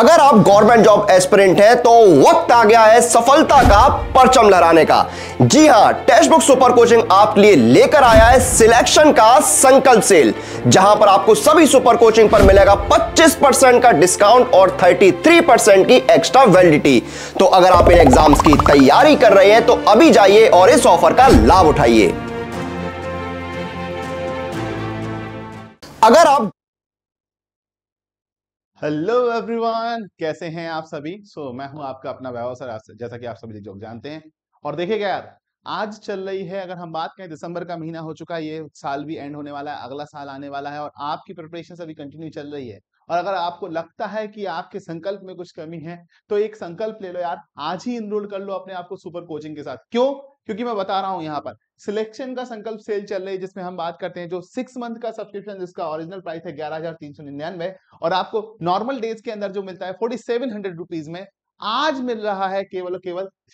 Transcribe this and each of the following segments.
अगर आप government job aspirant हैं तो वक्त आ गया है सफलता का परचम लहराने का। जी हां, टेक्स्ट बुक सुपर कोचिंग आपके लिए लेकर आया है सिलेक्शन का संकल्प सेल, जहां पर आपको सभी सुपर कोचिंग पर मिलेगा 25% का डिस्काउंट और 33% की एक्स्ट्रा वैलिडिटी। तो अगर आप इन एग्जाम्स की तैयारी कर रहे हैं तो अभी जाइए और इस ऑफर का लाभ उठाइए। अगर आप हेलो एवरीवन, कैसे हैं आप सभी। मैं हूं आपका अपना वैभव सर, जैसा कि आप सभी लोग जानते हैं। और देखिएगा यार, आज चल रही है, अगर हम बात करें, दिसंबर का महीना हो चुका है, ये साल भी एंड होने वाला है, अगला साल आने वाला है और आपकी प्रिपरेशन अभी कंटिन्यू चल रही है। और अगर आपको लगता है कि आपके संकल्प में कुछ कमी है तो एक संकल्प ले लो यार, आज ही इनरोल कर लो अपने आप को सुपर कोचिंग के साथ। क्यों? क्योंकि मैं बता रहा हूं, यहाँ पर सिलेक्शन का संकल्प सेल चल रही है, जिसमें हम बात करते हैं जो 6 मंथ का सब्सक्रिप्शन, जिसका ओरिजिनल प्राइस है 11,399 और आपको नॉर्मल डेज के अंदर जो मिलता है 4700 रुपीज में, आज मिल रहा है केवल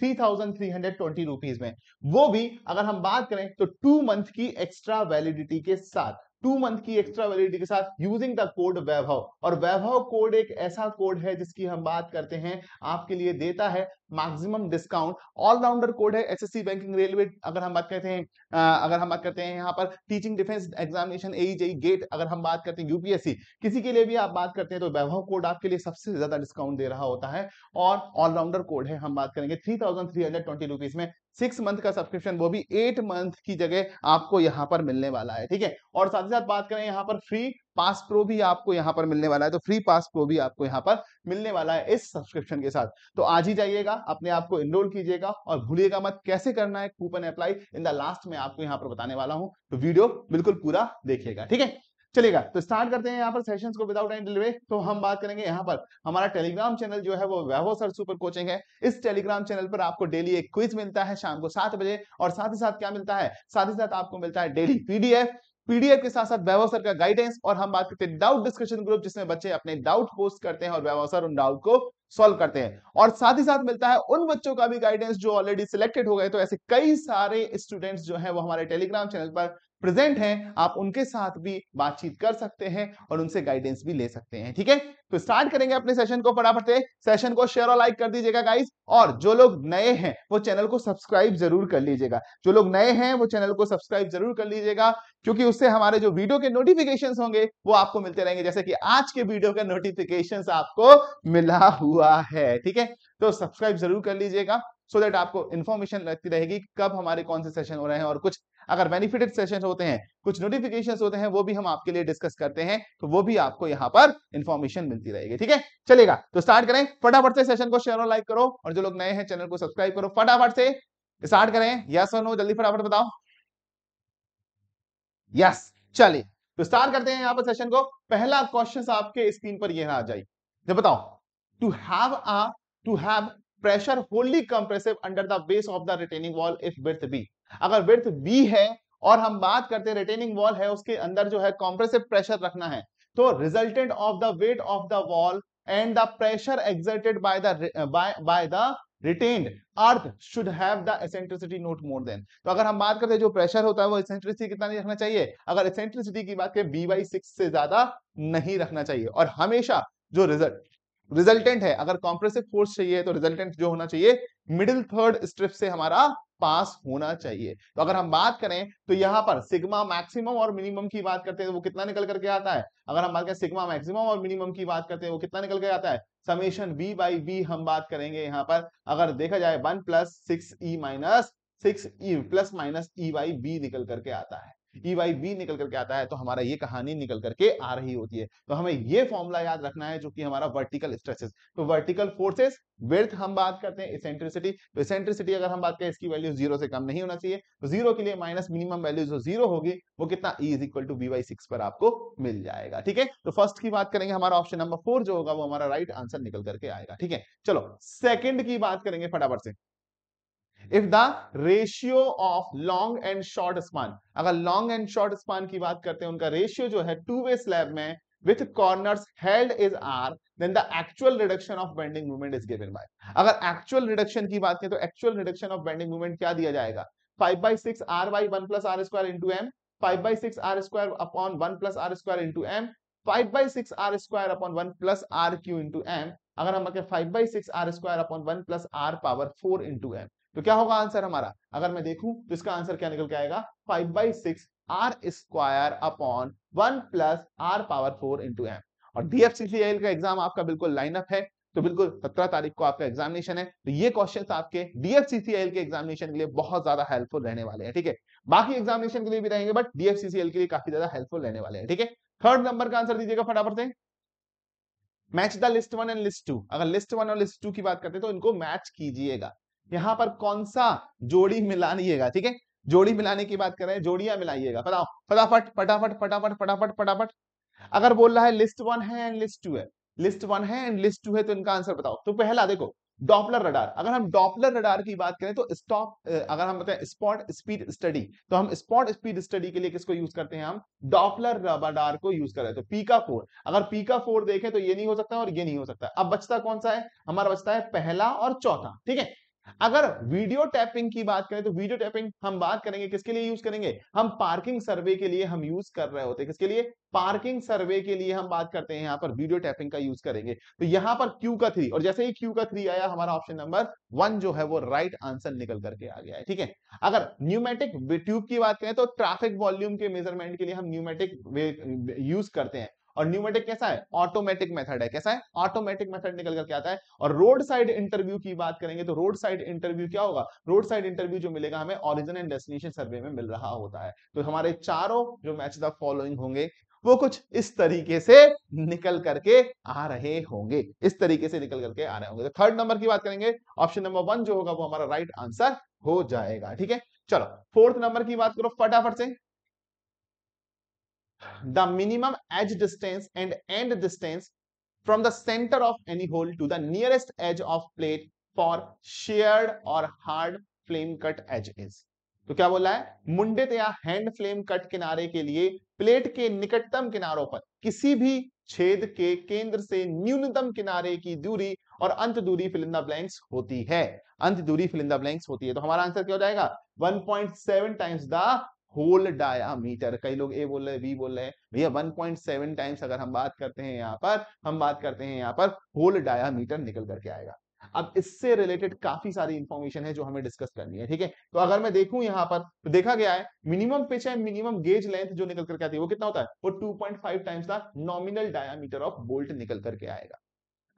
3,320 रुपीज में। वो भी अगर हम बात करें तो 2 मंथ की एक्स्ट्रा वैलिडिटी के साथ, 2 मंथ की एक्स्ट्रा वैलिडिटी के साथ, यूजिंग द कोड वैभव। और वैभव कोड एक ऐसा कोड है जिसकी हम बात करते हैं आपके लिए देता है मैक्सिमम डिस्काउंट। ऑलराउंडर कोड है, एसएससी, बैंकिंग, रेलवे, अगर हम बात करते हैं यहाँ पर टीचिंग, डिफेंस एग्जामिनेशन, एई जेई गेट, अगर हम बात करते हैं यूपीएससी, किसी के लिए भी आप बात करते हैं तो वैभव कोड आपके लिए सबसे ज्यादा डिस्काउंट दे रहा होता है। और ऑलराउंडर कोड है, हम बात करेंगे 3,320 रुपीज में 6 मंथ का सब्सक्रिप्शन, वो भी 8 मंथ की जगह आपको यहाँ पर मिलने वाला है। ठीक है। और साथ ही साथ बात करें यहाँ पर फ्री पास प्रो भी आपको यहाँ पर मिलने वाला है, तो फ्री पास प्रो भी आपको यहाँ पर मिलने वाला है इस सब्सक्रिप्शन के साथ। तो आज ही जाइएगा, अपने आप को इनरोल कीजिएगा और भूलिएगा मत कैसे करना है coupon apply, in the last में आपको यहाँ पर बताने वाला हूं, तो वीडियो बिल्कुल पूरा देखिएगा। ठीक है, चलिएगा तो स्टार्ट करते हैं यहाँ पर सेशंस को विदाउट एनी डिले। तो हम बात करेंगे यहाँ पर हमारा टेलीग्राम चैनल जो है वो वैभव सर सुपर कोचिंग है। इस टेलीग्राम चैनल पर आपको डेली एक क्विज मिलता है शाम को 7 बजे, और साथ ही साथ क्या मिलता है, साथ ही साथ आपको मिलता है डेली पीडीएफ के साथ साथ वैभव सर का गाइडेंस। और हम बात करते हैं डाउट डिस्कशन ग्रुप, जिसमें बच्चे अपने डाउट पोस्ट करते हैं और वैभव सर उन डाउट को सॉल्व करते हैं। और साथ ही साथ मिलता है उन बच्चों का भी गाइडेंस जो ऑलरेडी सिलेक्टेड हो गए। तो ऐसे कई सारे स्टूडेंट्स जो हैं वो हमारे टेलीग्राम चैनल पर प्रेजेंट हैं, आप उनके साथ भी बातचीत कर सकते हैं और उनसे गाइडेंस भी ले सकते हैं। ठीक है, तो स्टार्ट करेंगे अपने सेशन को फटाफट से। सेशन को शेयर और लाइक कर दीजिएगा गाइस, और जो लोग नए हैं वो चैनल को सब्सक्राइब जरूर कर लीजिएगा। जो लोग नए हैं वो चैनल को सब्सक्राइब जरूर कर लीजिएगा, क्योंकि उससे हमारे जो वीडियो के नोटिफिकेशंस होंगे वो आपको मिलते रहेंगे, जैसे कि आज के वीडियो का नोटिफिकेशंस आपको मिला हुआ है। ठीक है, तो सब्सक्राइब जरूर कर लीजिएगा, सो दैट आपको इन्फॉर्मेशन लगती रहेगी कब हमारे कौन से सेशन हो रहे हैं। और कुछ अगर बेनिफिटेड सेशन होते हैं, कुछ नोटिफिकेशंस होते हैं, वो भी हम आपके लिए डिस्कस करते हैं, तो वो भी आपको यहाँ पर इंफॉर्मेशन मिलती रहेगी। ठीक है, चलेगा तो स्टार्ट करें फटाफट से। सेशन को शेयर और लाइक करो, और जो लोग नए हैं चैनल को सब्सक्राइब करो। फटाफट से स्टार्ट करें, यस और नो, जल्दी फटाफट बताओ। यस, चलिए तो स्टार्ट करते हैं यहाँ पर सेशन को। पहला क्वेश्चन आपके स्क्रीन पर यह आ जाए, जब बताओ, to have pressure wholly compressive under the base of the retaining wall if width B. अगर विड्थ बी है और हम बात करते हैं रिटेनिंग वॉल है, उसके अंदर जो है कंप्रेसिव प्रेशर रखना है, तो resultant of the weight of the wall and the pressure exerted by the retained earth should have the eccentricity not more than। तो अगर हम बात करते हैं जो प्रेशर होता है वो eccentricity कितना नहीं रखना चाहिए, अगर eccentricity की बात करें b/6 से ज्यादा नहीं रखना चाहिए। और हमेशा जो रिजल्टेंट है, अगर कॉम्प्रेसिव फोर्स चाहिए तो रिजल्टेंट जो होना चाहिए मिडिल थर्ड स्ट्रिप से हमारा पास होना चाहिए। तो अगर हम बात करें तो यहां पर सिग्मा मैक्सिमम और मिनिमम की बात करते हैं, वो कितना निकल करके आता है, अगर हम बात करें सिग्मा मैक्सिमम और मिनिमम की बात करते हैं वो कितना निकल के आता है, समेशन बी बाई बी हम बात करेंगे यहाँ पर, अगर देखा जाए 1 + 6e minus 6e plus minus e by B निकल करके आता है, ई बाई बी निकल करके आता है। तो हमारा ये कहानी निकल करके आ रही होती है। तो हमें ये फॉर्मूला याद रखना है, जो कि हमारा वर्टिकल स्ट्रेसेस, तो वर्टिकल फोर्सेस, विड्थ हम बात करते हैं, इसेंट्रिसिटी, तो इसेंट्रिसिटी अगर हम बात करें इसकी वैल्यू 0 से कम नहीं होना चाहिए, तो 0 के लिए माइनस मिनिमम वैल्यू जो 0 होगी वो कितना, E = b/6 पर आपको मिल जाएगा। ठीक है, तो फर्स्ट की बात करेंगे, हमारा ऑप्शन नंबर 4 जो होगा वो हमारा राइट आंसर निकल करके आएगा। ठीक है, चलो सेकंड की बात करेंगे फटाफट से। If the ratio of long and short span, अगर लॉन्ग एंड शॉर्ट स्पान की बात करते हैं, उनका रेशियो जो है टू वे स्लैब में with corners held is R, then the actual reduction of bending moment is given by। अगर एक्चुअल रिडक्शन की बात करें तो actual reduction of bending moment क्या दिया जाएगा, 5/6 R/1 + R² into m, 5/6 R² upon 1 + R² into m, 5/6 R square upon 1 plus R Q into M, अगर हम 5/6 R square upon 1 plus R power 4 into M, तो क्या होगा आंसर हमारा? अगर मैं देखूं तो इसका आंसर क्या निकल के आएगा? 5/6 R square upon 1 plus R power 4 into M. और डीएफसीसीएल का एग्जाम आपका बिल्कुल लाइनअप है, तो बिल्कुल 17 तारीख को आपका एग्जामिनेशन है, तो ये क्वेश्चंस आपके डीएफसीसीएल के एग्जामिनेशन के लिए बहुत ज्यादा हेल्पफुल रहने वाले हैं। ठीक है, बाकी एग्जामिनेशन के लिए भी रहेंगे, बट डीएफसीसीएल के लिए काफी ज्यादा हेल्पफुल रहने वाले हैं। ठीक है, थर्ड नंबर का आंसर दीजिएगा फटाफट से। Match the list 1 and list 2। अगर लिस्ट 1 और लिस्ट 2 की बात करते हैं तो इनको मैच कीजिएगा। यहां पर कौन सा जोड़ी मिलाइएगा? ठीक है, जोड़ी मिलाने की बात कर रहे हैं, जोड़ियां मिलाइएगा। बताओ फटाफट फटाफट फटाफट फटाफट फटाफट। अगर बोल रहा है लिस्ट 1 है एंड लिस्ट 2 है, लिस्ट 1 है एंड लिस्ट 2 है, तो इनका आंसर बताओ। तो पहला देखो, डॉपलर रडार। अगर हम डॉपलर रडार की बात करें तो स्टॉप, अगर हम बताएं स्पॉट स्पीड स्टडी, तो हम स्पॉट स्पीड स्टडी के लिए किसको यूज करते हैं? हम डॉपलर रडार को यूज कर रहे हैं। तो पीका 4, अगर पीका 4 देखें तो ये नहीं हो सकता और ये नहीं हो सकता। अब बचता कौन सा है हमारा? बचता है पहला और चौथा। ठीक है, अगर वीडियो टैपिंग की बात करें तो वीडियो टैपिंग हम बात करेंगे किसके लिए यूज करेंगे? हम पार्किंग सर्वे के लिए हम यूज कर रहे होते हैं। किसके लिए? पार्किंग सर्वे के लिए हम बात करते हैं, यहां पर वीडियो टैपिंग का यूज करेंगे। तो यहां पर क्यू का 3, और जैसे ही क्यू का 3 आया, हमारा ऑप्शन नंबर 1 जो है वो राइट आंसर निकल करके आ गया है। ठीक है, अगर न्यूमेटिक ट्यूब की बात करें तो ट्रैफिक वॉल्यूम के मेजरमेंट के लिए हम न्यूमेटिक यूज करते हैं। और न्यूमेटिक कैसा है? ऑटोमेटिक मेथड है। कैसा है? ऑटोमेटिक मेथड निकल करके आता है। और रोड साइड इंटरव्यू की बात करेंगे तो रोड साइड इंटरव्यू क्या होगा? रोड साइड इंटरव्यू जो मिलेगा हमें ओरिजिन एंड डेस्टिनेशन सर्वे में मिल रहा होता है। तो हमारे चारों जो मैच द फॉलोइंग होंगे वो कुछ इस तरीके से निकल करके आ रहे होंगे, इस तरीके से निकल करके आ रहे होंगे। तो थर्ड नंबर की बात करेंगे, ऑप्शन नंबर 1 जो होगा वो हमारा राइट आंसर हो जाएगा। ठीक है, चलो फोर्थ नंबर की बात करो फटाफट से। The minimum edge distance and end distance from the center of any hole to the nearest edge of plate for sheared or hard flame cut edge is। तो क्या बोला है? मुंडित या हैंड फ्लेम कट किनारे के लिए प्लेट के निकटतम किनारों पर किसी भी छेद के केंद्र से न्यूनतम किनारे की दूरी और अंत दूरी फिल इन द ब्लैंक्स होती है। अंत दूरी फिल इन द ब्लैंक्स होती है। तो हमारा आंसर क्या हो जाएगा? 1.7 टाइम्स द होल डायामीटर। कई लोग ए बोल रहे हैं, बी बोल रहे हैं, भैया 1.7 टाइम्स अगर हम बात करते हैं यहां पर, हम बात करते हैं यहां पर होल डायामीटर निकल करके आएगा। अब इससे रिलेटेड काफी सारी इंफॉर्मेशन है जो हमें डिस्कस करनी है। ठीक है, तो अगर मैं देखूं यहां पर तो देखा गया है मिनिमम पिच है, मिनिमम गेज लेंथ जो निकल करके आती है वो कितना होता है? वो 2.5 times the nominal diameter of bolt निकल करके आएगा।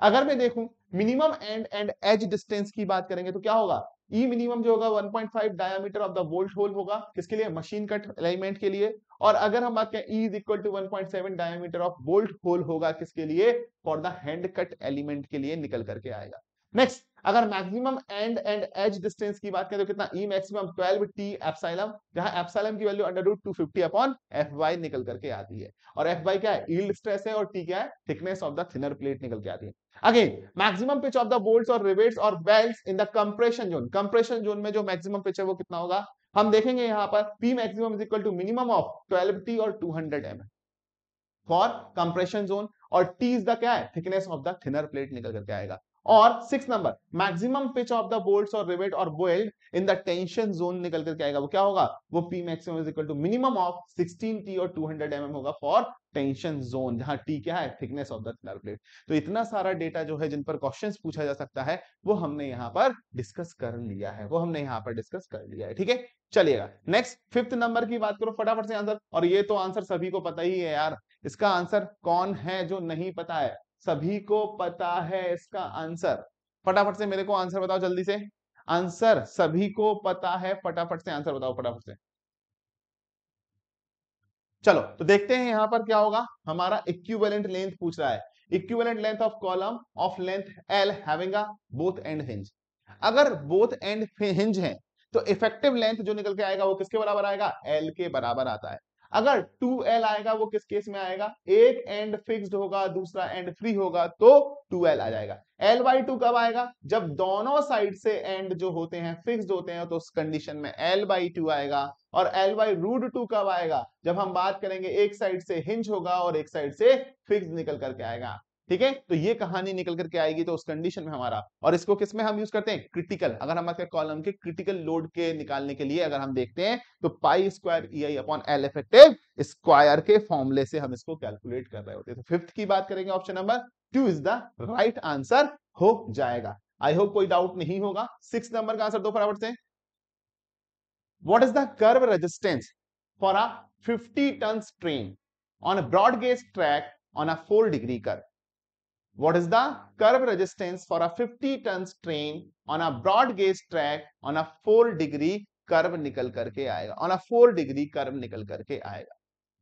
अगर मैं देखूं मिनिमम एंड एज डिस्टेंस की बात करेंगे तो क्या होगा? ई मिनिमम जो होगा 1.5 diameter of the bolt hole होगा। किसके लिए? मशीन कट एलिमेंट के लिए। और अगर हम बात करें E is equal to 1.7 diameter of bolt hole होगा किसके लिए? For the hand cut element के लिए निकल करके आएगा। नेक्स्ट, अगर मैक्सिमम एंड एज डिस्टेंस की बात करें तो कितना? ई मैक्सिमम 12 टी एप्सिलम, जहां एप्सिलम की वैल्यू √250 अपॉन एफ वाई निकल करके आती है। और एफ वाई क्या है? यील्ड स्ट्रेस है, और टी क्या है? Thickness of the thinner plate निकल के आती है। Again maximum pitch of the bolts और रिवेट्स और welds in the compression zone. Compression zone में जो मैक्सिमम पिच है वो कितना होगा? हम देखेंगे यहां पर P maximum is equal to minimum of 12 T और 200 एम फॉर कंप्रेशन जोन। और टी इज द क्या है? Thickness of the thinner plate निकल करके आएगा। और 6 number maximum pitch of the bolts और रिवेट और weld in the tension zone निकल करके आएगा। वो क्या होगा? वो P maximum is equal to minimum of 16 T और 200 एम होगा फॉर टेंशन जोन, जहां टी क्या है? Thickness of the thinner plate. तो इतना सारा डेटा जो है जिन पर क्वेश्चंस पूछा जा सकता है वो हमने यहां पर डिस्कस कर लिया है, वो हमने यहां पर डिस्कस कर लिया है। ठीक है, चलिएगा नेक्स्ट फिफ्थ नंबर की बात करो फटाफट से आंसर। और ये तो आंसर सभी को पता ही है यार, इसका आंसर कौन है जो नहीं पता है? सभी को पता है इसका आंसर। फटाफट से मेरे को आंसर बताओ जल्दी से। आंसर सभी को पता है, फटाफट से आंसर बताओ फटाफट से। चलो तो देखते हैं यहां पर क्या होगा। हमारा इक्विवेलेंट लेंथ पूछ रहा है। Equivalent length of column of length L having a both and hinge. अगर बोथ एंड हिंज है तो इफेक्टिव लेंथ जो निकल के आएगा वो किसके बराबर आएगा? एल के बराबर आता है। अगर 2L आएगा वो किस केस में आएगा? एक एंड फिक्स्ड होगा, दूसरा एंड फ्री होगा, तो 2L आ जाएगा। L/2 कब आएगा? जब दोनों साइड से एंड जो होते हैं फिक्स्ड होते हैं, तो उस कंडीशन में L/2 आएगा। और L/√2 कब आएगा? जब हम बात करेंगे एक साइड से हिंज होगा और एक साइड से फिक्स्ड निकल करके आएगा। ठीक है, तो ये कहानी निकल करके आएगी तो उस कंडीशन में हमारा, और इसको किस में हम यूज करते हैं, क्रिटिकल, अगर हम कॉलम के क्रिटिकल लोड के निकालने के लिए अगर हम देखते हैं तो pi square EI upon L effective square के फॉर्मूले से हम इसको कैलकुलेट कर रहे होते हैं। तो फिफ्थ की बात करेंगे, option number 2 is the right answer हो जाएगा। आई होप कोई डाउट नहीं होगा। 6 नंबर का आंसर दो फटाफट से। What is the curve resistance for a 50 tons train on a broad gauge track on a 4-degree curve? What is the curve resistance for a 50 tons train on a broad gauge track on a 4-degree curve निकल करके आएगा, on a 4-degree curve निकल करके आएगा।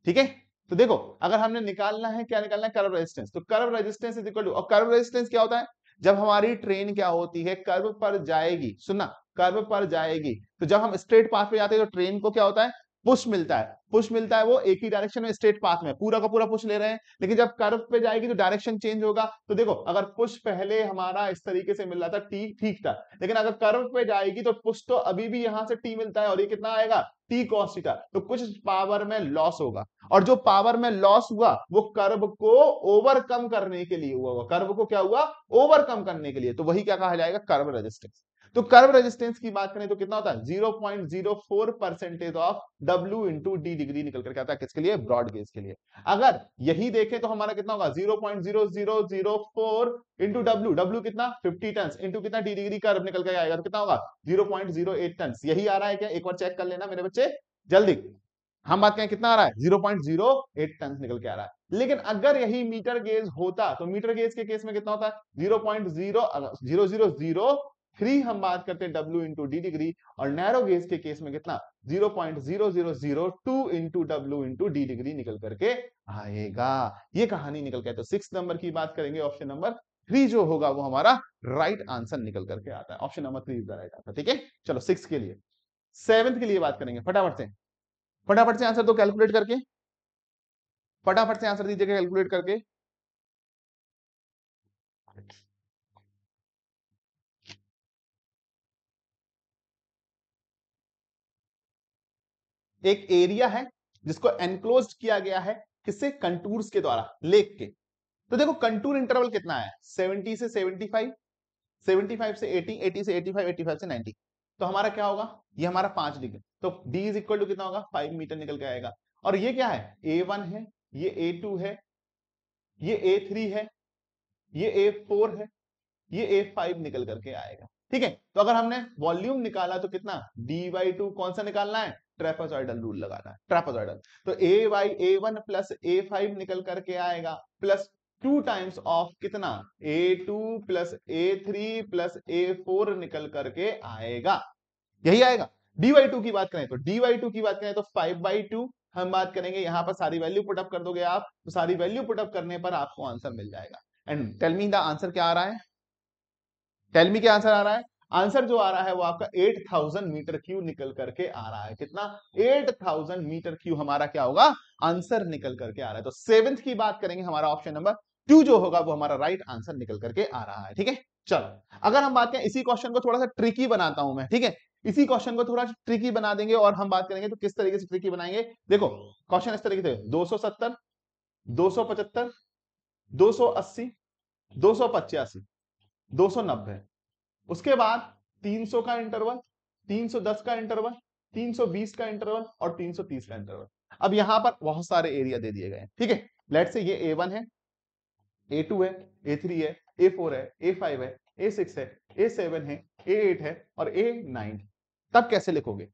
ठीक है, तो देखो अगर हमने निकालना है, क्या निकालना है, कर्व रेजिस्टेंस। तो curve resistance is equal to, और कर्व रेजिस्टेंस क्या होता है, जब हमारी ट्रेन क्या होती है, कर्व पर जाएगी, सुनना, कर्व पर जाएगी, तो जब हम स्ट्रेट पाथ पे जाते हैं तो ट्रेन को क्या होता है, पुश मिलता है, पुश मिलता है, वो एक ही डायरेक्शन में स्ट्रेट पाथ में पूरा का पूरा पुश ले रहे हैं। लेकिन जब कर्व पे जाएगी तो डायरेक्शन चेंज होगा। तो देखो अगर पुश पहले हमारा इस तरीके से मिल रहा था, टी ठीक था, लेकिन अगर कर्व पे जाएगी तो पुश तो अभी भी यहां से टी मिलता है, और ये कितना आएगा, टी कॉस थीटा, तो कुछ पावर में लॉस होगा, और जो पावर में लॉस हुआ वो कर्व को ओवरकम करने के लिए हुआ, कर्व को क्या हुआ, ओवरकम करने के लिए, तो वही क्या कहा जाएगा, कर्व रेजिस्टेंस। तो कर्व रेजिस्टेंस की बात करें तो कितना होता है, 0.04% of W into D degree निकल करके आता है, किसके लिए, ब्रॉड गेज के लिए। अगर यही देखें तो हमारा कितना होगा, 0.0004 इंटू W कितना, 50 टन इंटू कितना, डी डिग्री कर्व निकल के आएगा, तो कितना होगा, 0.08 टन। यही आ रहा है क्या, एक बार चेक कर लेना मेरे बच्चे जल्दी। हम बात करें कितना आ रहा है, 0.08 टन निकल के आ रहा है। लेकिन अगर यही मीटर गेज होता तो मीटर गेज के केस में कितना होता है, 0.0003 हम बात करते हैं W इंटू डी डिग्री, और नैरो गेज के केस में कितना, 0.0002 into W into D degree निकल करके आएगा। ये कहानी निकल के, तो 6 नंबर की बात करेंगे, ऑप्शन नंबर 3 जो होगा वो हमारा राइट आंसर निकल करके आता है। Option number 3 is the right answer. ठीक है, चलो 6 के लिए। 7th के लिए बात करेंगे, फटाफट से, फटाफट से आंसर दो कैलकुलेट करके, फटाफट से आंसर दीजिएगा कैलकुलेट करके। एक एरिया है जिसको एनक्लोज्ड किया गया है, किससे, कंटूर्स के द्वारा, लेक के। तो देखो कंटूर इंटरवल कितना है, 70 से 75, 75 से 80, 80 से 85, 85 से 90। तो हमारा क्या होगा, ये हमारा 5 डिग्री, तो D इज इक्वल टू कितना होगा, 5 मीटर निकल के आएगा। और ये क्या है, A1 है, ये A2 है, ये A3 है, ये A4 है, ये A5 निकल करके आएगा। ठीक है, तो अगर हमने वॉल्यूम निकाला तो कितना, D/2 कौन सा निकालना है, ट्रेपेजॉइडल रूल लगाना है, ट्रेपेजॉइडल। तो A1 प्लस A5 निकल करके आएगा, प्लस 2 टाइम्स ऑफ कितना, A2 plus A3 plus A4 निकल करके आएगा, यही आएगा। dy2 की बात करें तो dy2 की बात करें तो 5/2 हम बात करेंगे, यहां पर सारी वैल्यू पुटअप कर दोगे आप, तो सारी वैल्यू पुटअप करने पर आपको आंसर मिल जाएगा। And tell me the answer क्या आ रहा है, टेल मी क्या आंसर आ रहा है, आंसर जो आ रहा है वो आपका 8000 मीटर क्यूब निकल करके आ रहा है। कितना, 8000 मीटर क्यूब हमारा क्या होगा, आंसर निकल करके आ रहा है। तो 7th की बात करेंगे, हमारा ऑप्शन नंबर 2 जो होगा वो हमारा राइट आंसर निकल करके आ रहा है। ठीक है, चलो अगर हम बात करें, इसी क्वेश्चन को थोड़ा सा ट्रिकी बनाता हूं मैं, ठीक है, इसी क्वेश्चन को थोड़ा ट्रिकी बना देंगे, और हम बात करेंगे तो किस तरीके से ट्रिकी बनाएंगे। देखो क्वेश्चन इस तरीके से, 270, 275, 280, 285, 290, उसके बाद 300 का इंटरवल, 310 का इंटरवल, 320 का इंटरवल और 330 का इंटरवल। अब यहां पर बहुत सारे एरिया दे दिए गए हैं। ठीक है, लेट्स से ये A1 है, A2 है, A3 है, A4 है, A5 है, A6 है, A7 है, A8 है और A9। तब कैसे लिखोगे,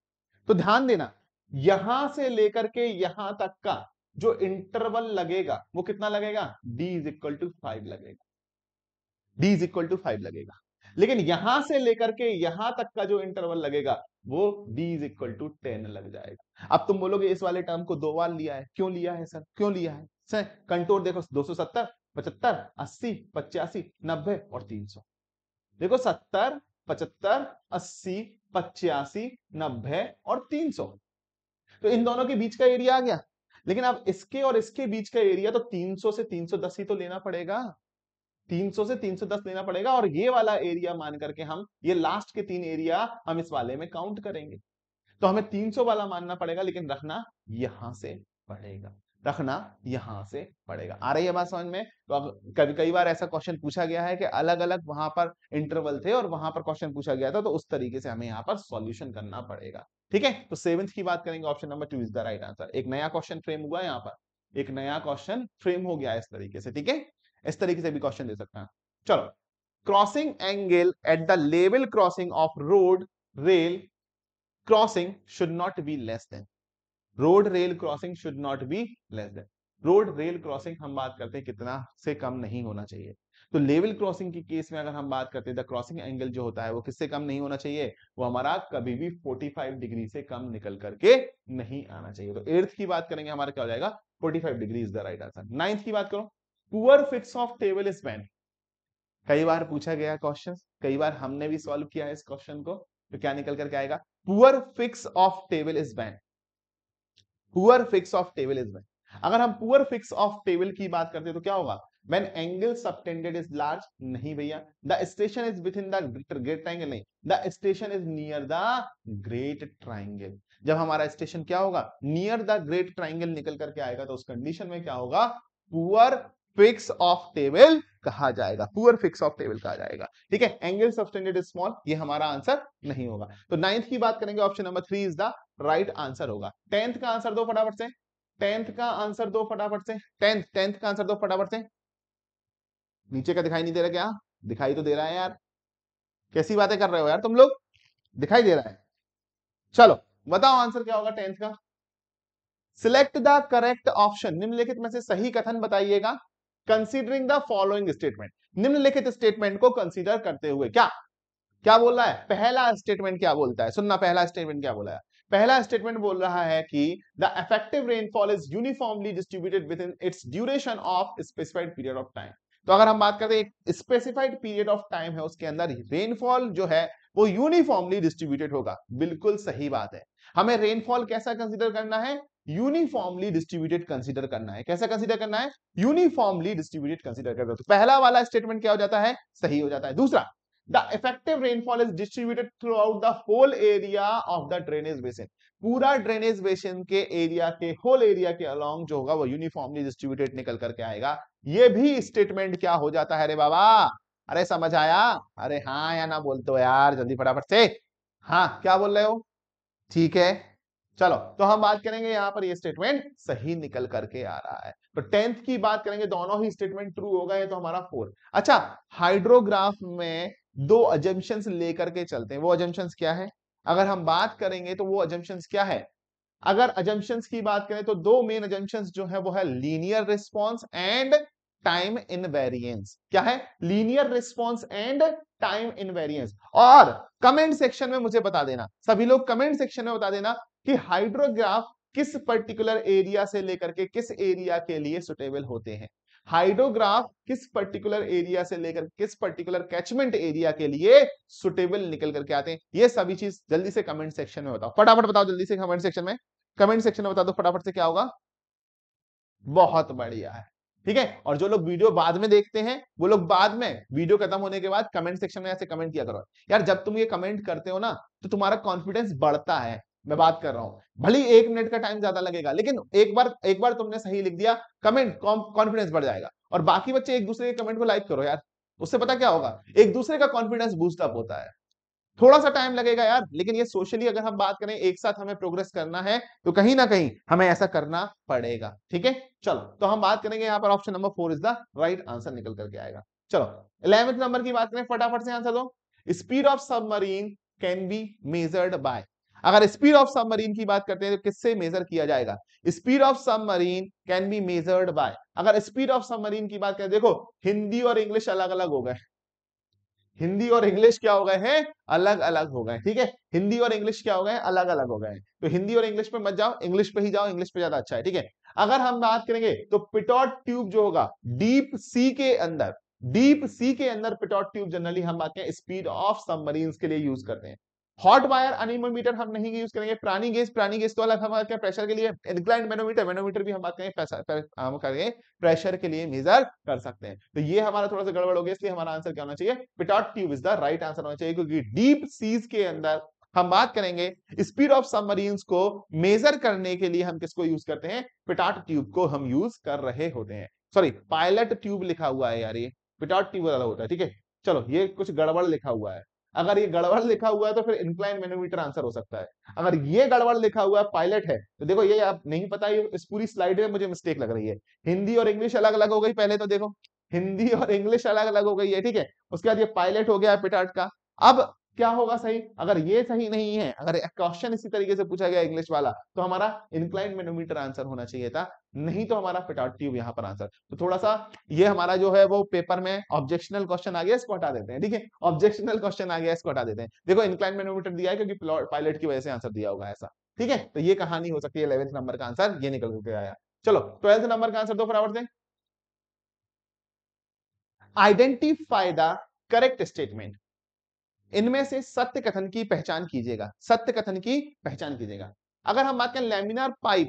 तो ध्यान देना, यहां से लेकर के यहां तक का जो इंटरवल लगेगा वो कितना लगेगा, D इज इक्वल टू 5 लगेगा, D इज इक्वल टू 5 लगेगा। लेकिन यहां से लेकर के यहां तक का जो इंटरवल लगेगा वो D इज इक्वल टू 10 लग जाएगा। अब तुम बोलोगे इस वाले टर्म को 2 बार लिया है, क्यों लिया है सर, क्यों लिया है सर, कंटूर देखो, 270, 75, 80, 85, 90 और 300। देखो 70, 75, 80, 85, 90 और 300, तो इन दोनों के बीच का एरिया आ गया। लेकिन अब इसके और इसके बीच का एरिया तो 300 से 310 ही तो लेना पड़ेगा, 300 से 310 लेना पड़ेगा, और ये वाला एरिया मान करके हम ये लास्ट के 3 एरिया हम इस वाले में काउंट करेंगे, तो हमें 300 वाला मानना पड़ेगा, लेकिन रखना यहां से पड़ेगा। रखना यहां से पड़ेगा। आ रही है बात समझ में? तो कभी कई बार ऐसा क्वेश्चन पूछा गया है कि अलग अलग वहां पर इंटरवल थे और वहां पर क्वेश्चन पूछा गया था, तो उस तरीके से हमें यहाँ पर सॉल्यूशन करना पड़ेगा। ठीक है, तो सेवेंथ की बात करेंगे, option number 2 is the right answer. एक नया क्वेश्चन फ्रेम हुआ यहाँ पर, एक नया क्वेश्चन फ्रेम हो गया इस तरीके से। ठीक है, इस तरीके से भी क्वेश्चन दे सकते हैं। चलो, crossing angle at the level crossing of road rail crossing should not be less than, road rail crossing should not be less than, road rail crossing हम बात करते हैं कितना से कम नहीं होना चाहिए। तो लेवल क्रॉसिंग की केस में अगर हम बात करते हैं, द क्रॉसिंग एंगल जो होता है वो किससे कम नहीं होना चाहिए, वो हमारा कभी भी 45 डिग्री से कम निकल करके नहीं आना चाहिए। तो एट्थ की बात करेंगे, हमारा क्या हो जाएगा, 45 degree is the right answer. Ninth की बात करो, poor fix of table is when, कई बार पूछा गया क्वेश्चन, कई बार हमने भी सॉल्व किया है इस क्वेश्चन को, तो क्या निकल करके आएगा, poor fix of table is when, poor fix of table is when. अगर हम पुअर फिक्स ऑफ टेबल की बात करते हैं तो क्या होगा, when angle subtended is large, नहीं भैया, the station is within the great triangle, नहीं, the station is near the great triangle. जब हमारा स्टेशन क्या होगा, नियर द ग्रेट ट्राइंगल निकल करके आएगा, तो उस कंडीशन में क्या होगा, पुअर फिक्स ऑफ टेबल कहा जाएगा, पुअर फिक्स ऑफ टेबल कहा जाएगा। ठीक है, एंगल सबटेंडेड इज स्मॉल, ये हमारा आंसर नहीं होगा। तो नाइन्थ की बात करेंगे, option number 3 is the right answer होगा। टेंथ का आंसर दो फटाफट से, टेंथ का आंसर दो फटाफट से, टेंथ का आंसर दो फटाफट से। नीचे का दिखाई नहीं दे रहा क्या, दिखाई तो दे रहा है यार, कैसी बातें कर रहे हो यार तुम लोग, दिखाई दे रहा है। चलो बताओ आंसर क्या होगा टेंथ का। सिलेक्ट द करेक्ट ऑप्शन, निम्नलिखित में से सही कथन बताइएगा, कंसीडरिंग द फॉलोइंग स्टेटमेंट, निम्नलिखित स्टेटमेंट को कंसीडर करते हुए। क्या क्या बोल रहा है, पहला स्टेटमेंट क्या बोलता है, सुनना, पहला स्टेटमेंट क्या बोला है, पहला स्टेटमेंट बोल रहा है कि the effective rainfall is uniformly distributed with in its duration of specified period of time. तो अगर हम बात करते हैं एक स्पेसिफाइड पीरियड ऑफ टाइम है, उसके अंदर रेनफॉल जो है वो यूनिफॉर्मली डिस्ट्रीब्यूटेड होगा, बिल्कुल सही बात है। हमें रेनफॉल कैसा कंसीडर करना है, यूनिफॉर्मली डिस्ट्रीब्यूटेड कंसीडर करना है। कैसा कंसीडर करना है, यूनिफॉर्मली डिस्ट्रीब्यूटेड कंसीडर करना है। तो पहला वाला स्टेटमेंट क्या हो जाता है, सही हो जाता है। दूसरा, the effective rainfall is distributed throughout the whole area of the drainage basin, पूरा ड्रेनेज बेसिन के एरिया के, होल एरिया के अलोंग जो होगा वो यूनिफॉर्मली डिस्ट्रीब्यूटेड निकल करके आएगा। ये भी स्टेटमेंट क्या हो जाता है रे बाबा, अरे समझ आया, अरे हाँ या ना बोलते हो यार, जल्दी फटाफट से, हाँ क्या बोल रहे हो, ठीक है। चलो तो हम बात करेंगे यहाँ पर, ये स्टेटमेंट सही निकल करके आ रहा है। तो टेंथ की बात करेंगे, दोनों ही स्टेटमेंट ट्रू हो गए, तो हमारा 4। अच्छा, हाइड्रोग्राफ में दो अजम्पशंस लेकर के चलते हैं, वो अजम्पशंस क्या है, अगर हम बात करेंगे तो वो अजम्पशंस क्या है, अगर अजम्पशंस की बात करें तो दो मेन अजम्पशंस जो है वो है linear response and time invariance. क्या है, linear response and time invariance. और कमेंट सेक्शन में मुझे बता देना, सभी लोग कमेंट सेक्शन में बता देना कि हाइड्रोग्राफ किस पर्टिकुलर एरिया से लेकर के किस एरिया के लिए सुटेबल होते हैं, हाइड्रोग्राफ किस पर्टिकुलर एरिया से लेकर किस पर्टिकुलर कैचमेंट एरिया के लिए सुटेबल निकल करके आते हैं। ये सभी चीज जल्दी से कमेंट सेक्शन में बताओ, फटाफट बताओ जल्दी से कमेंट सेक्शन में, कमेंट सेक्शन में बता दो फटाफट से क्या होगा। बहुत बढ़िया है, ठीक है। और जो लोग वीडियो बाद में देखते हैं वो लोग बाद में वीडियो खत्म होने के बाद कमेंट सेक्शन में ऐसे कमेंट किया करो यार, जब तुम ये कमेंट करते हो ना तो तुम्हारा कॉन्फिडेंस बढ़ता है। मैं बात कर रहा हूं, भले ही 1 मिनट का टाइम ज्यादा लगेगा, लेकिन एक बार तुमने सही लिख दिया कमेंट, कॉन्फिडेंस बढ़ जाएगा। और बाकी बच्चे एक दूसरे के कमेंट को लाइक करो यार, उससे पता क्या होगा, एक दूसरे का कॉन्फिडेंस बूस्ट अप होता है। थोड़ा सा टाइम लगेगा यार, लेकिन ये सोशली अगर हम बात करें, एक साथ हमें प्रोग्रेस करना है तो कहीं ना कहीं हमें ऐसा करना पड़ेगा। ठीक है, चलो तो हम बात करेंगे यहाँ पर, option number 4 is the right answer निकल करके आएगा। चलो 11th नंबर की बात करें, फटाफट से आंसर दो। Speed of submarine can be measured by, अगर स्पीड ऑफ सबमरीन की बात करते हैं तो किससे मेजर किया जाएगा, speed of submarine can be measured by. अगर स्पीड ऑफ सबमरीन की बात करें, देखो हिंदी और इंग्लिश अलग अलग हो गए, हिंदी और इंग्लिश क्या हो गए हैं, अलग अलग हो गए। ठीक है, हिंदी और इंग्लिश क्या हो गए, अलग अलग हो गए। तो हिंदी और इंग्लिश पे मत जाओ, इंग्लिश पे ही जाओ, इंग्लिश पे ज्यादा अच्छा है। ठीक है, अगर हम बात करेंगे तो पिटॉट ट्यूब जो होगा डीप सी के अंदर, डीप सी के अंदर पिटॉट ट्यूब जनरली हम बात करें स्पीड ऑफ सबमरीन्स के लिए यूज करते हैं। हॉट वायर अनिमोमीटर हम नहीं यूज करेंगे। प्राणी गेज तो अलग हम बात करें प्रेशर के लिए। इंक्लाइंड मैनोमीटर, मैनोमीटर भी हम बात करें हम करेंगे प्रेशर के लिए मेजर कर सकते हैं। तो ये हमारा थोड़ा सा गड़बड़ हो गया, इसलिए हमारा आंसर क्या होना चाहिए, pitot tube is the right answer होना चाहिए, क्योंकि डीप सीज के अंदर हम बात करेंगे स्पीड ऑफ सबमरीन्स को मेजर करने के लिए हम किसको यूज करते हैं, पिटॉट ट्यूब को हम यूज कर रहे होते हैं। सॉरी, पायलट ट्यूब लिखा हुआ है यार, ये पिटॉट ट्यूब वाला होता है, ठीक है। चलो ये कुछ गड़बड़ लिखा हुआ है, अगर ये गड़बड़ लिखा हुआ है तो फिर इंक्लाइन मैनोमीटर आंसर हो सकता है। अगर ये गड़बड़ लिखा हुआ है पायलट है तो देखो ये आप नहीं पता, ये इस पूरी स्लाइड में मुझे मिस्टेक लग रही है। हिंदी और इंग्लिश अलग अलग हो गई, पहले तो देखो हिंदी और इंग्लिश अलग अलग हो गई है, ठीक है। उसके बाद ये पायलट हो गया पिटॉट का। अब क्या होगा सही, अगर ये सही नहीं है, अगर क्वेश्चन इसी तरीके से पूछा गया इंग्लिश वाला, तो हमारा इंक्लाइन मैनोमीटर आंसर होना चाहिए था, नहीं तो हमारा पिटॉट ट्यूब यहाँ पर आंसर। तो थोड़ा सा ये हमारा जो है वो पेपर में ऑब्जेक्शनल क्वेश्चन आ गया, इसको हटा देते हैं, ठीक है। ऑब्जेक्शनल क्वेश्चन आ गया, इसको हटा देते हैं। देखो इंक्लाइन मैनोमीटर दिया है क्योंकि पायलट की वजह से आंसर दिया होगा ऐसा, ठीक है। तो ये कहानी हो सकती है, 11th नंबर का आंसर ये निकल के आया। चलो 12th नंबर का आंसर दो फटाफट से। आइडेंटिफाई द करेक्ट स्टेटमेंट, इनमें से सत्य कथन की पहचान कीजिएगा, सत्य कथन की पहचान कीजिएगा। अगर हम बात करें laminar pipe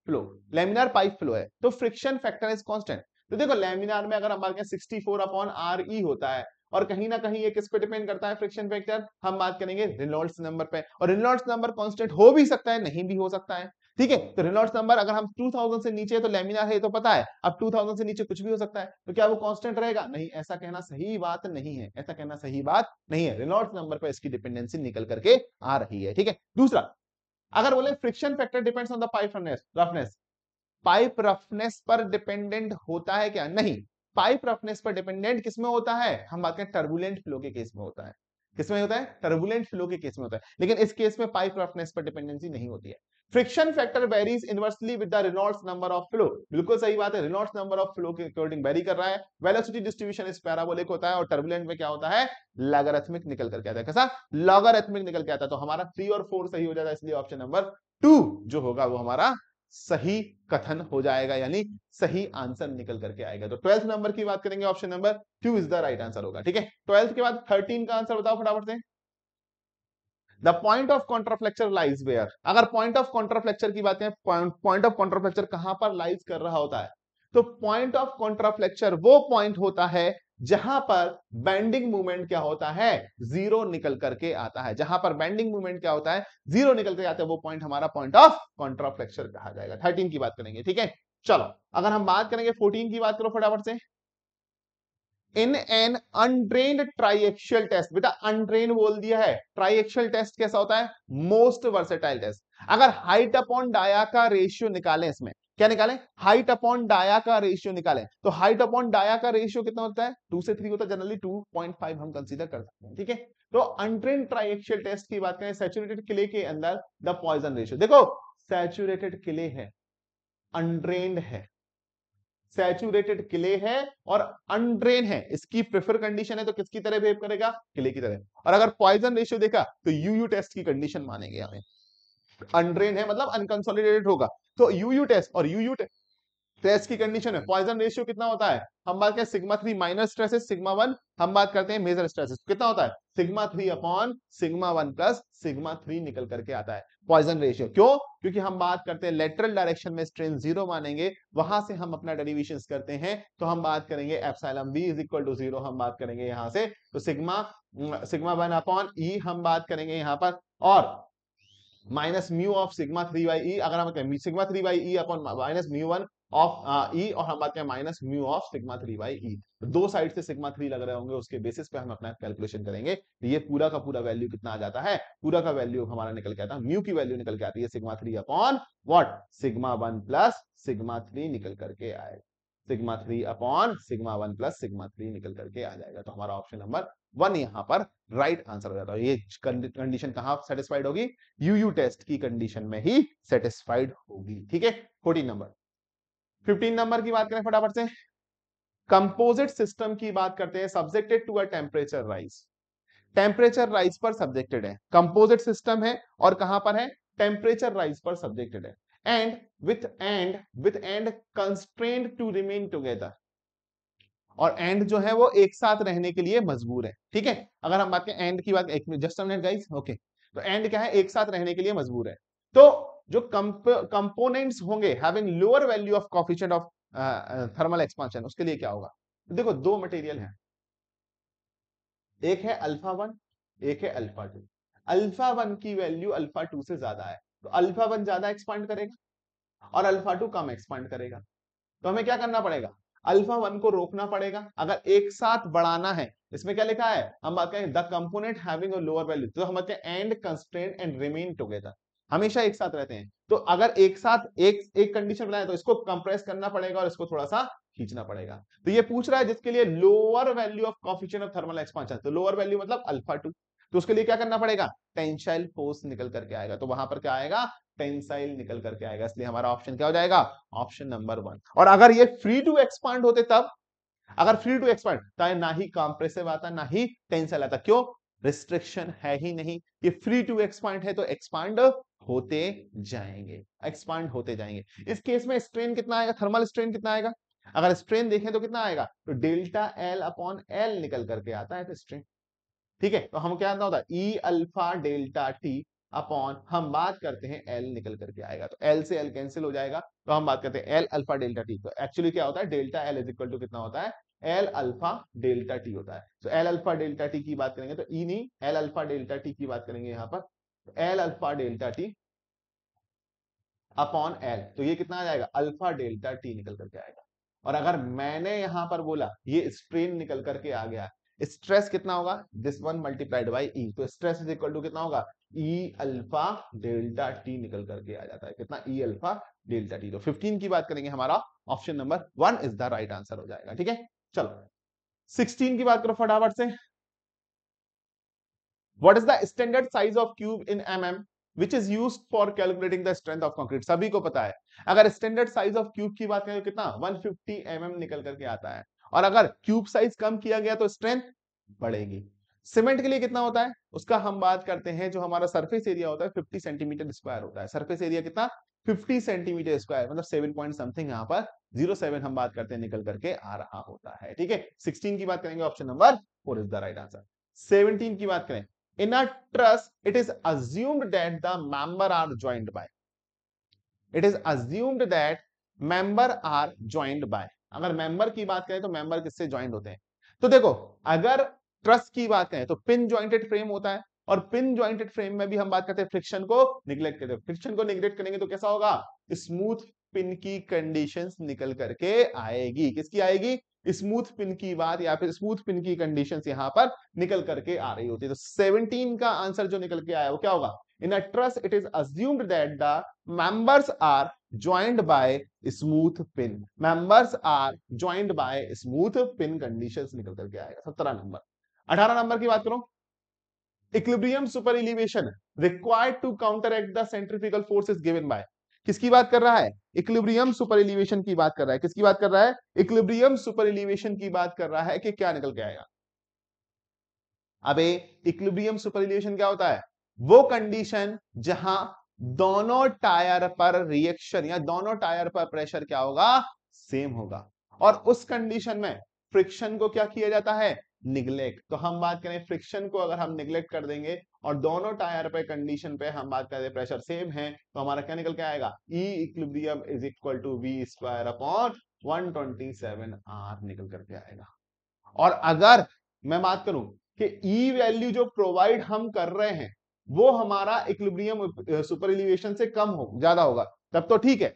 flow, laminar pipe flow है तो फ्रिक्शन फैक्टर इज कांस्टेंट। तो देखो लैमिनार में अगर हम बात करें 64/RE होता है, और कहीं ना कहीं ये किस पे डिपेंड करता है फ्रिक्शन फैक्टर, हम बात करेंगे रेनॉल्ड्स नंबर पे, और रेनॉल्ड्स नंबर कांस्टेंट हो भी सकता है नहीं भी हो सकता है, ठीक है। तो रेनॉल्ड्स नंबर अगर हम 2000 से नीचे है तो लैमिनार है तो पता है, अब 2000 से नीचे कुछ भी हो सकता है, तो क्या वो कांस्टेंट रहेगा, नहीं, ऐसा कहना सही बात नहीं है, ऐसा कहना सही बात नहीं है। रेनॉल्ड्स नंबर पर इसकी डिपेंडेंसी निकल करके आ रही है, ठीक है। दूसरा, अगर बोले friction factor depends on the pipe roughness, pipe roughness पर डिपेंडेंट होता है क्या, नहीं। पाइप रफनेस पर डिपेंडेंट किसमें होता है, हम बात करें टर्बुलेंट फ्लो के केस में होता है, किसमें होता है, टर्बुलेंट फ्लो के केस में होता है, लेकिन इस केस में पाइप रफनेस पर डिपेंडेंसी नहीं होती है। Friction factor varies inversely with the Reynolds number of flow, बिल्कुल सही बात है, रेनॉल्ड्स नंबर ऑफ फ्लो के अकॉर्डिंग वेरी कर रहा है। वेलोसिटी डिस्ट्रीब्यूशन इस पैराबोलिक होता है, और टर्बुलेंट में क्या होता है, लॉगरिथमिक निकल करके आता है, कैसा, लॉगरिथमिक निकल के आता है। तो हमारा 3 और 4 सही हो जाता है, इसलिए ऑप्शन नंबर 2 जो होगा वो हमारा सही कथन हो जाएगा, यानी सही आंसर निकल करके आएगा। तो 12th नंबर की बात करेंगे, option number 2 is the right answer होगा, ठीक है। 12th के बाद 13 का आंसर बताओ फटाफट से। The point of contraflexure lies where, अगर पॉइंट ऑफ कॉन्ट्राफ्लेक्चर की बात करें, पॉइंट ऑफ कॉन्ट्राफ्लेक्चर कहां पर लाइज कर रहा होता है, तो पॉइंट ऑफ कॉन्ट्राफ्लेक्चर वो पॉइंट होता है जहां पर बेंडिंग मूवमेंट क्या होता है, जीरो निकल करके आता है, जहां पर बेंडिंग मूवमेंट क्या होता है, जीरो निकल के आता है, वो पॉइंट हमारा पॉइंट ऑफ कॉन्ट्राफ्लेक्चर कहा जाएगा। 13 की बात करेंगे, ठीक है। चलो अगर हम बात करेंगे 14 की बात करो फटाफट से। इन एन अनड्रेन्ड ट्राइएक्शियल टेस्ट, बेटा अनड्रेन बोल दिया है, ट्राइएक्शियल टेस्ट कैसा होता है, मोस्ट वर्सेटाइल टेस्ट। अगर हाइट अपॉन डाया का रेशियो निकालें, इसमें क्या निकालें, हाइट अपॉन डाया का रेशियो निकालें, तो हाइट अपॉन डाया का रेशियो कितना होता है, 2 से 3 होता है, जनरली 2.5 हम कंसीडर कर सकते हैं, ठीक है। तो अनड्रेन ट्राइएक्शियल टेस्ट की बात करें, सैचुरेटेड क्ले के अंदर द पॉइजन रेशियो, देखो सैचुरेटेड क्ले है, अनड्रेन्ड है, सैचुरेटेड क्ले है और अनड्रेन है, इसकी प्रेफर कंडीशन है तो किसकी तरह बिहेव करेगा, क्ले की तरह। और अगर पॉइजन रेशियो देखा तो यूयू टेस्ट की कंडीशन मानेंगे हमें, अनड्रेन है मतलब अनकंसोलिडेटेड होगा, तो यूयू टेस्ट और यूयू टेस्ट की कंडीशन है, पॉइजन रेशियो कितना होता है, हम बात करें सिग्मा 3 माइनर स्ट्रेसेस सिग्मा 1, हम बात करते हैं मेजर स्ट्रेसेस, कितना होता है sigma 3 upon sigma 1 plus sigma 3 निकल करके आता है पॉइजन रेशियो। क्यों, क्योंकि हम बात करते हैं लेटरल डायरेक्शन में स्ट्रेन जीरो मानेंगे, वहां से हम अपना डेरिवेशंस करते हैं, तो हम बात करेंगे epsilon B is equal to 0, हम बात करेंगे यहां से, तो सिग्मा 1 अपॉन ई हम बात करेंगे यहां पर, और minus mu of sigma 3 by E, अगर हम कहें sigma 3 by E upon minus mu 1 of E, और हम बात करें minus mu of sigma 3 by E, दो साइड से सिग्मा 3 लग रहे होंगे, उसके बेसिस पे हम अपना कैलकुलेशन करेंगे, तो ये पूरा का पूरा वैल्यू कितना आ जाता है, पूरा का वैल्यू हमारा निकल के आता है, म्यू की वैल्यू निकल के आती है sigma 3 upon what, sigma 1 plus sigma 3 निकल करके आएगा, sigma 3 upon sigma 1 plus sigma 3 निकल करके आ जाएगा। तो हमारा ऑप्शन नंबर 1 यहां पर राइट आंसर हो जाता है। ये कंडीशन कहां सेटिस्फाइड होगी, यूयू टेस्ट की कंडीशन में ही सेटिस्फाइड होगी, ठीक है। 14 नंबर, 15 नंबर की बात करें फटाफट से, कंपोजिट सिस्टम की बात करते हैं, subjected to a temperature rise, temperature rise पर सब्जेक्टेड है, कंपोजिट सिस्टम है और कहां पर है, टेम्परेचर राइज पर सब्जेक्टेड है, and with end constrained to remain together, और एंड जो है वो एक साथ रहने के लिए मजबूर है, ठीक है। अगर हम बात करें एंड की बात, एक minute just a minute guys, okay, तो एंड क्या है, एक साथ रहने के लिए मजबूर है, तो जो कंपोनेंट्स होंगे having lower value of coefficient of thermal expansion, उसके लिए क्या होगा, तो देखो दो मटेरियल है, एक है अल्फा 1 एक है अल्फा 2, अल्फा 1 की वैल्यू अल्फा 2 से ज्यादा है, तो अल्फा 1 ज्यादा एक्सपांड करेगा और अल्फा 2 कम एक्सपांड करेगा। तो हमें क्या करना पड़ेगा, अल्फा 1 को रोकना पड़ेगा। अगर एक साथ बढ़ाना है, इसमें क्या लिखा है, हम बात करें the component having a lower value, तो हम कहते हैं and constraint and remain together, हमेशा एक साथ रहते हैं। तो अगर एक साथ एक कंडीशन बनाए तो इसको कंप्रेस करना पड़ेगा और इसको थोड़ा सा खींचना पड़ेगा। तो ये पूछ रहा है जिसके लिए lower value of coefficient of thermal expansion, तो लोअर वैल्यू मतलब अल्फा 2, तो उसके लिए क्या करना पड़ेगा, टेंसाइल फोर्स निकल करके आएगा। तो वहां पर क्या आएगा, टेंसाइल निकल करके आएगा, इसलिए हमारा ऑप्शन क्या हो जाएगा, ऑप्शन नंबर 1। और अगर ये फ्री टू एक्सपांड होते तब, अगर फ्री टू एक्सपांड तो ना ही कंप्रेसिव आता ना ही टेंसाइल आता, क्यों, रिस्ट्रिक्शन है ही नहीं। ये फ्री टू एक्सपांड है तो एक्सपांड होते जाएंगे, एक्सपांड होते जाएंगे। इस केस में स्ट्रेन कितना आएगा, थर्मल स्ट्रेन कितना आएगा, अगर स्ट्रेन देखें तो कितना आएगा, तो डेल्टा एल अपॉन एल निकल करके आता है स्ट्रेन। ठीक है, तो हम क्या होता है ई अल्फा डेल्टा टी अपॉन, हम बात करते हैं एल निकल करके आएगा, तो एल से एल कैंसिल हो जाएगा, तो हम बात करते हैं एल अल्फा डेल्टा टी। तो एक्चुअली क्या होता है, delta L is equal to कितना होता है, एल अल्फा डेल्टा टी होता है। तो एल अल्फा डेल्टा टी की बात करेंगे तो ई नहीं, एल अल्फा डेल्टा टी की बात करेंगे यहां पर, L alpha delta T upon L, तो ये कितना आ जाएगा, अल्फा डेल्टा टी निकल करके आएगा। और अगर मैंने यहां पर बोला ये स्ट्रेन निकल करके आ गया, स्ट्रेस कितना होगा, this one multiplied by E, तो स्ट्रेस इज इक्वल टू कितना होगा, ई अल्फा डेल्टा टी निकल करके आ जाता है, कितना, ई अल्फा डेल्टा टी। तो 15 की बात करेंगे, हमारा option number 1 is the right answer हो जाएगा। ठीक है, चलो 16 की बात करो फटाफट से। What is the standard size of cube in mm which is used for calculating the strength of concrete? सभी को पता है, अगर स्टैंडर्ड साइज ऑफ क्यूब की बात करें तो कितना 150 mm निकल करके आता है, और अगर क्यूब साइज कम किया गया तो स्ट्रेंथ बढ़ेगी। सीमेंट के लिए कितना होता है, उसका हम बात करते हैं, जो हमारा सरफेस एरिया होता है 50 सेंटीमीटर स्क्वायर होता है, सरफेस एरिया कितना 50 सेंटीमीटर स्क्वायर, मतलब 7 पॉइंट समथिंग यहाँ पर 07 हम बात करते हैं निकल करके आ रहा होता है। ठीक है, 16 की बात करेंगे, option number 4 is the right answer. 17 की बात करें, in a truss it is assumed that the member are joined by, it is assumed that member are joined by, अगर मेंबर की बात करें तो मेंबर किससे ज्वाइंट होते हैं, तो देखो अगर ट्रस की बात करें तो पिन ज्वाइंटेड फ्रेम होता है, और पिन ज्वाइंटेड फ्रेम में भी हम बात करते हैं फ्रिक्शन को निग्लेक्ट करते हैं, फ्रिक्शन को निग्लेक्ट करेंगे तो कैसा होगा, स्मूथ पिन की कंडीशंस निकल करके आएगी, किसकी आएगी, स्मूथ पिन की बात, या फिर स्मूथ पिन की कंडीशंस यहां पर निकल करके आ रही होती है। तो 17 का आंसर जो निकल के आया वो क्या होगा, in a truss it is assumed that the members are joined by smooth pin, members are joined by smooth pin conditions निकल करके आएगा। 17 नंबर। 18 नंबर की बात करो, equilibrium super elevation required to counteract the centrifugal force is given by, किसकी बात कर रहा है, इक्विलिब्रियम सुपर एलिवेशन की बात कर रहा है, किसकी बात कर रहा है, इक्विलिब्रियम सुपर एलिवेशन की बात कर रहा है, कि क्या निकल के आएगा, अबे इक्विलिब्रियम सुपर एलिवेशन क्या होता है, वो कंडीशन जहां दोनों टायर पर रिएक्शन या दोनों टायर पर प्रेशर क्या होगा, सेम होगा, और उस कंडीशन में फ्रिक्शन को क्या किया जाता है, निग्लेक्ट। तो हम बात करें फ्रिक्शन को अगर हम निग्लेक्ट कर देंगे और दोनों टायर पे कंडीशन पे हम बात करें प्रेशर सेम है, तो हमारा क्या निकल के आएगा, E equilibrium is equal to V square upon 127 R निकल करके आएगा। और अगर मैं बात करूं कि ई वैल्यू जो प्रोवाइड हम कर रहे हैं वो हमारा इक्विलिब्रियम सुपर एलिवेशन से कम हो ज्यादा होगा, तब तो ठीक है,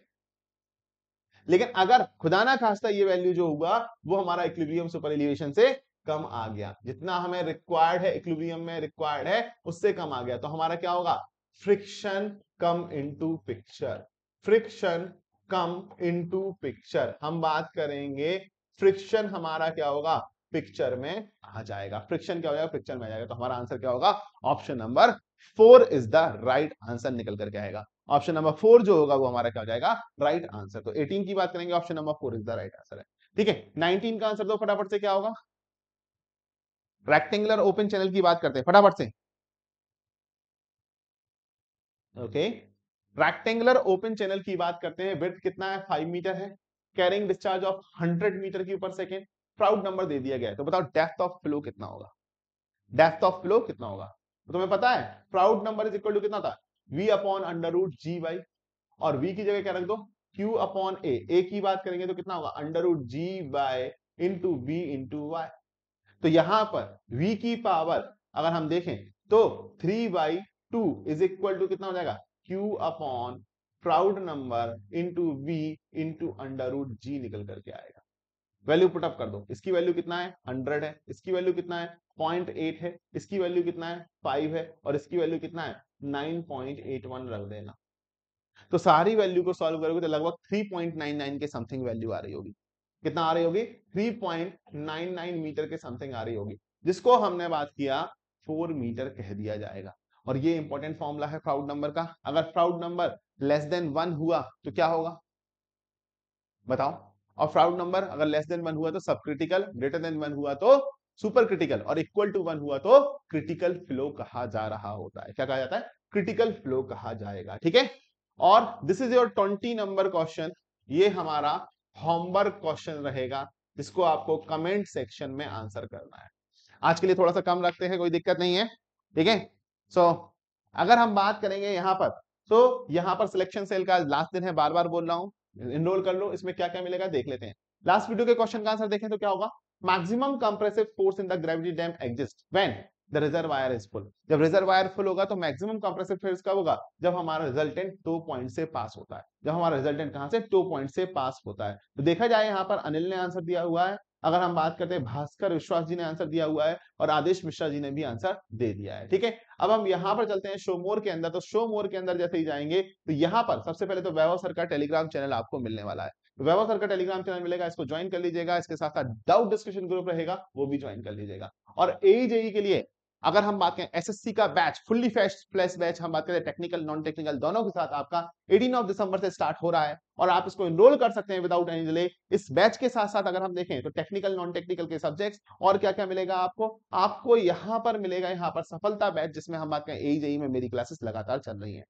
लेकिन अगर खुदा ना खास्ता ये वैल्यू जो होगा वो हमारा इक्विलिब्रियम सुपर एलिवेशन से कम आ गया, जितना हमें रिक्वायर्ड है इक्विलिब्रियम में रिक्वायर्ड है उससे कम आ गया, तो हमारा क्या होगा, friction come into picture, friction come into picture, हम बात करेंगे फ्रिक्शन हमारा क्या होगा, पिक्चर में आ जाएगा, फ्रिक्शन क्या हो जाएगा, पिक्चर में आ जाएगा। तो हमारा आंसर क्या होगा, option number 4 is the right answer निकल करके आएगा, ऑप्शन नंबर 4 जो होगा वो हमारा क्या हो जाएगा, राइट आंसर। तो 18 की बात करेंगे, option number 4 is the right answer है। ठीक है, 19 का आंसर दो फटाफट से, क्या होगा, रेक्टेंगुलर ओपन चैनल की बात करते हैं फटाफट से। ओके, रेक्टेंगुलर ओपन चैनल की बात करते हैं, विड्थ कितना है, 5 मीटर है, कैरिंग डिस्चार्ज ऑफ 100 मीटर की पर सेकेंड, प्राउड नंबर दे दिया गया है, तो बताओ डेप्थ ऑफ फ्लो कितना होगा, डेप्थ ऑफ फ्लो कितना होगा, तो तुम्हें पता है Froude number is equal to कितना था, v upon under root G Y, और v की जगह क्या रख दो, q अपॉन ए की बात करेंगे तो कितना होगा, under root G Y into B into Y. तो यहां पर v की पावर अगर हम देखें तो 3/2 इज इक्वल टू कितना हो जाएगा, Q upon proud number into V into √G निकल करके आएगा। वैल्यू पुटअप कर दो, इसकी वैल्यू कितना है 100 है, इसकी वैल्यू कितना है 0.8 है, इसकी वैल्यू कितना है 5 है, और इसकी वैल्यू कितना है 9.81 रख देना। तो सारी वैल्यू को सॉल्व करोगे तो लगभग 3.99 के समथिंग वैल्यू आ रही होगी। कितना आ रही होगी, 3.99 मीटर के समथिंग आ रही होगी, जिसको हमने बात किया 4 मीटर कह दिया जाएगा। और ये इंपॉर्टेंट फॉर्मूला है प्राउड नंबर का। अगर प्राउड नंबर लेस देन 1 हुआ तो क्या होगा बताओ, और प्राउड नंबर अगर लेस देन 1 हुआ तो सब क्रिटिकल, ग्रेटर देन 1 हुआ तो सुपर क्रिटिकल, और इक्वल टू 1 हुआ तो क्रिटिकल फ्लो कहा जा रहा होता है। क्या कहा जाता है, क्रिटिकल फ्लो कहा जाएगा। ठीक है, और this is your 20 number question. ये हमारा होमवर्क क्वेश्चन रहेगा, जिसको आपको कमेंट सेक्शन में आंसर करना है। आज के लिए थोड़ा सा कम रखते हैं, कोई दिक्कत नहीं है। ठीक है, सो अगर हम बात करेंगे यहां पर, तो यहां पर सिलेक्शन सेल का लास्ट दिन है, बार बार बोल रहा हूं, इनरोल कर लो। इसमें क्या क्या मिलेगा देख लेते हैं। लास्ट वीडियो के क्वेश्चन का आंसर देखें तो क्या होगा, maximum compressive force in the gravity dam exist when the reservoir is full. जब रिजर्वायर फुल होगा तो मैक्सिमम कंप्रेसिव फोर्स कब होगा, जब हमारा रिजल्टेंट 2 पॉइंट से पास होता है। जब हमारा रिजल्टेंट कहां से, 2 पॉइंट से पास होता है। तो देखा जाए यहां पर अनिल ने आंसर दिया हुआ है, अगर हम बात करते हैं भास्कर विश्वास जी ने आंसर दिया हुआ है, और आदेश मिश्रा जी ने भी आंसर दे दिया है। ठीक है, अब हम यहां पर चलते हैं शो मोर के अंदर। तो शो मोर के अंदर जैसे ही जाएंगे तो यहां पर सबसे पहले तो वैभव सर का टेलीग्राम चैनल आपको मिलने वाला है। वैभव सर का टेलीग्राम चैनल मिलेगा, इसको ज्वाइन कर लीजिएगा। इसके साथ साथ डाउट डिस्कशन ग्रुप रहेगा, वो भी ज्वाइन कर लीजिएगा। और एजेई के लिए अगर हम बात करें एसएससी का बैच, फुल्ली फ्लैश बैच, हम बात करें टेक्निकल नॉन टेक्निकल दोनों के साथ, आपका 18 दिसंबर से स्टार्ट हो रहा है, और आप इसको एनरोल कर सकते हैं विदाउट एनी डिले। इस बैच के साथ साथ अगर हम देखें तो टेक्निकल नॉन टेक्निकल के सब्जेक्ट्स और क्या क्या मिलेगा आपको यहां पर मिलेगा, यहां पर सफलता बैच, जिसमें हम बात करें एजेई में मेरी क्लासेस लगातार चल रही है।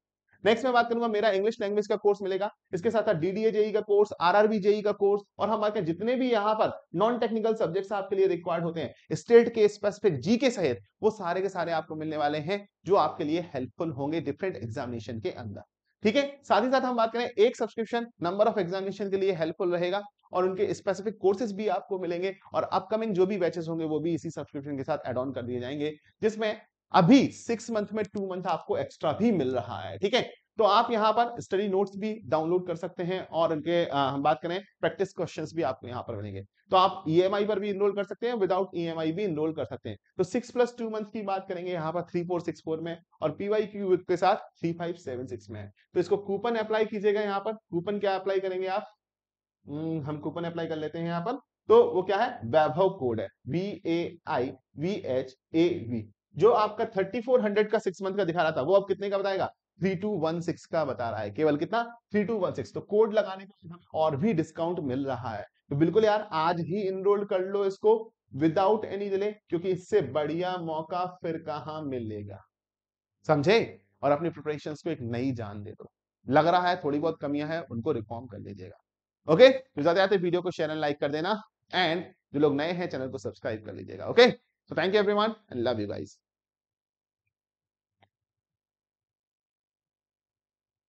नेक्स्ट मैं बात करूंगा, मेरा इंग्लिश लैंग्वेज का कोर्स मिलेगा, इसके साथ साथ डीडीए जेई का कोर्स, आरआरबी जेई का कोर्स, और हम बात करें जितने भी यहाँ पर नॉन टेक्निकल सब्जेक्ट्स आपके लिए रिक्वायर्ड होते हैं स्टेट के स्पेसिफिक जी के सहित, वो सारे के सारे आपको मिलने वाले हैं, जो आपके लिए हेल्पफुल होंगे डिफरेंट एग्जामिनेशन के अंदर। ठीक है, साथ ही साथ हम बात करें एक सब्सक्रिप्शन नंबर ऑफ एग्जामिनेशन के लिए हेल्पफुल रहेगा, और उनके स्पेसिफिक कोर्सेज भी आपको मिलेंगे, और अपकमिंग जो भी बैचेस होंगे वो भी इसी सब्सक्रिप्शन के साथ ऐड ऑन कर दिए जाएंगे, जिसमें अभी 6 मंथ में 2 मंथ आपको एक्स्ट्रा भी मिल रहा है। ठीक है, तो आप यहाँ पर स्टडी नोट्स भी डाउनलोड कर सकते हैं, और उनके हम बात करें प्रैक्टिस क्वेश्चंस भी आपको यहाँ पर मिलेंगे। तो आप ईएमआई पर भी इनरोल कर सकते हैं, विदाउट ईएमआई भी इनरोल कर सकते हैं। तो 6+2 मंथ की बात करेंगे यहाँ पर 3464 में, और पीवाईक्यू के साथ 3576 में है। तो इसको कूपन अप्लाई कीजिएगा। यहाँ पर कूपन क्या अप्लाई करेंगे आप, हम कूपन अप्लाई कर लेते हैं यहाँ पर। तो वो क्या है, वैभव कोड है, VAIVHAV। जो आपका 3400 का 6 मंथ का दिखा रहा था, वो अब कितने का बताएगा, 3216 का बता रहा है, केवल कितना 3216। तो कोड लगाने का और भी डिस्काउंट मिल रहा है। तो बिल्कुल यार आज ही इनरोल कर लो इसको विदाउट एनी डिले, क्योंकि इससे बढ़िया मौका फिर कहां मिलेगा, समझे। और अपनी प्रिपरेशंस को एक नई जान दे दो। लग रहा है थोड़ी बहुत कमियां हैं, उनको रिफॉर्म कर लीजिएगा। ओके, तो ज्यादा आते वीडियो को शेयर एंड लाइक कर देना, एंड जो लोग नए हैं चैनल को सब्सक्राइब कर लीजिएगा। Okay, so thank you everyone and love you guys.